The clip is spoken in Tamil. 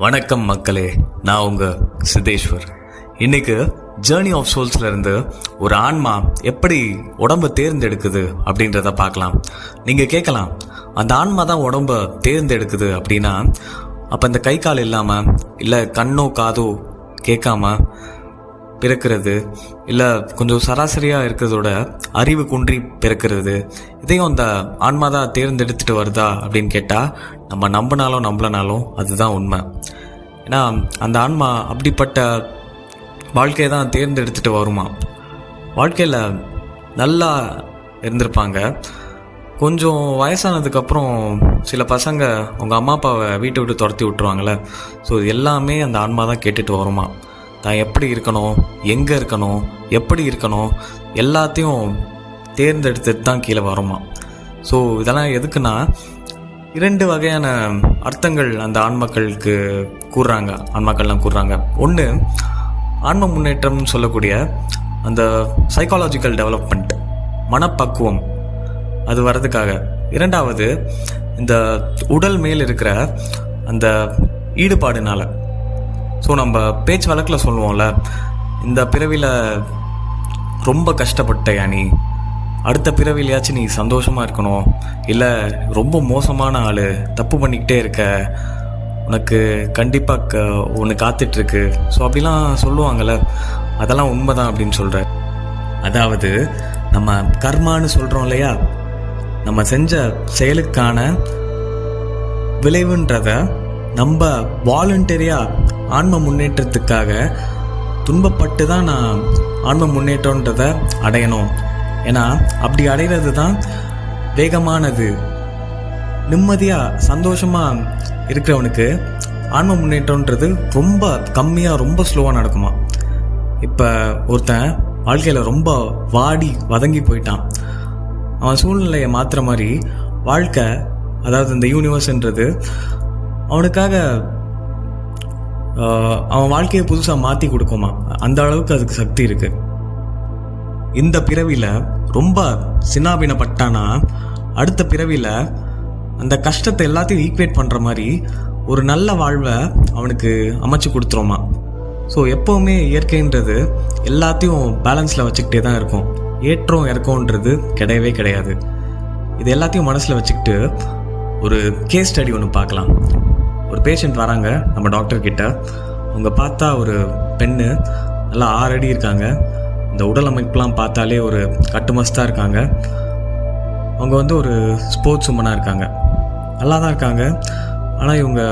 வணக்கம் மக்களே, நான் உங்கள் சித்தேஸ்வர். இன்னைக்கு ஜேர்னி ஆஃப் சோல்ஸ்ல இருந்து ஒரு ஆன்மா எப்படி உடம்பை தேர்ந்தெடுக்குது அப்படின்றத பார்க்கலாம். நீங்கள் கேட்கலாம், அந்த ஆன்மா தான் உடம்பை தேர்ந்தெடுக்குது அப்படின்னா அப்போ இந்த கை கால் இல்லாமல் இல்லை கண்ணோ காதோ கேட்காம பிறக்கிறது, இல்லை கொஞ்சம் சராசரியாக இருக்கிறதோட அறிவு குன்றி பிறக்கிறது, இதையும் அந்த ஆன்மா தான் தேர்ந்தெடுத்துட்டு வருதா அப்படின்னு கேட்டால் நம்ம நம்பினாலும் அதுதான் உண்மை. ஏன்னா அந்த ஆன்மா அப்படிப்பட்ட வாழ்க்கையை தான் தேர்ந்தெடுத்துட்டு வருமா. வாழ்க்கையில் நல்லா இருந்திருப்பாங்க, கொஞ்சம் வயசானதுக்கப்புறம் சில பசங்க அவங்க அம்மா அப்பாவை வீட்டை விட்டு துரத்தி விட்டுருவாங்களே. ஸோ இது எல்லாமே அந்த ஆன்மா தான் கேட்டுட்டு வருமா. தான் எப்படி இருக்கணும், எங்கே இருக்கணும், எப்படி இருக்கணும், எல்லாத்தையும் தேர்ந்தெடுத்துட்டு தான் கீழே வருமா. ஸோ இதெல்லாம் எதுக்குன்னா, 2 வகையான அர்த்தங்கள் அந்த ஆன்மாக்கள்லாம் கூறுறாங்க. ஒன்று, ஆன்ம முன்னேற்றம் சொல்லக்கூடிய அந்த சைக்காலஜிக்கல் டெவலப்மெண்ட், மனப்பக்குவம் அது வர்றதுக்காக. 2வது, இந்த உடல் மேல் இருக்கிற அந்த ஈடுபாடுனால. ஸோ நம்ம பேச்சு வழக்கில் சொல்லுவோம்ல, இந்த பிறவியில் ரொம்ப கஷ்டப்பட்ட நீ, அடுத்த பிறவிலையாச்சும் நீ சந்தோஷமாக இருக்கணும், இல்லை ரொம்ப மோசமான ஆள், தப்பு பண்ணிக்கிட்டே இருக்க, உனக்கு கண்டிப்பாக ஒன்று காத்துட்ருக்கு. ஸோ அப்படிலாம் சொல்லுவாங்கள்ல, அதெல்லாம் உண்மைதான் அப்படின்னு சொல்கிறேன். அதாவது நம்ம கர்மான்னு சொல்கிறோம் இல்லையா, நம்ம செஞ்ச செயலுக்கான விளைவுன்றத நம்ம வாலண்டரியாக ஆன்ம முன்னேற்றத்துக்காக துன்பப்பட்டு தான் நான் ஆன்ம முன்னேற்றன்றதை அடையணும். ஏன்னா அப்படி அடைகிறது தான் வேகமானது. நிம்மதியாக சந்தோஷமாக இருக்கிறவனுக்கு ஆன்ம முன்னேற்றன்றது ரொம்ப கம்மியாக, ரொம்ப ஸ்லோவாக நடக்குமா. இப்போ ஒருத்தன் வாழ்க்கையில் ரொம்ப வாடி வதங்கி போயிட்டான், அவன் சூழ்நிலையை மாற்றுற மாதிரி வாழ்க்கை, அதாவது இந்த யூனிவர்ஸ்ன்றது அவனுக்காக அவன் வாழ்க்கையை புதுசாக மாற்றி கொடுக்குமா. அந்த அளவுக்கு அதுக்கு சக்தி இருக்குது. இந்த பிறவியில் ரொம்ப சின்னாபினப்பட்டானா அடுத்த பிறவியில் அந்த கஷ்டத்தை எல்லாத்தையும் ஈக்குவேட் பண்ணுற மாதிரி ஒரு நல்ல வாழ்வை அவனுக்கு அமைச்சு கொடுத்துருமா. ஸோ எப்போவுமே இயற்கைன்றது எல்லாத்தையும் பேலன்ஸில் வச்சுக்கிட்டே தான் இருக்கும். ஏற்றம் இறக்கம்ன்றது கிடையவே கிடையாது. இது எல்லாத்தையும் மனசில் வச்சுக்கிட்டு ஒரு கேஸ் ஸ்டடி ஒன்று பார்க்கலாம். ஒரு பேஷண்ட் வராங்க நம்ம டாக்டர்கிட்ட. அவங்க பார்த்தா ஒரு பெண்ணு, நல்லா 6 அடி இருக்காங்க. இந்த உடல் அமைப்புலாம் பார்த்தாலே ஒரு கட்டுமஸ்தாக இருக்காங்க. அவங்க ஒரு ஸ்போர்ட்ஸ் உமனாக இருக்காங்க, நல்லா தான் இருக்காங்க. ஆனால் இவங்க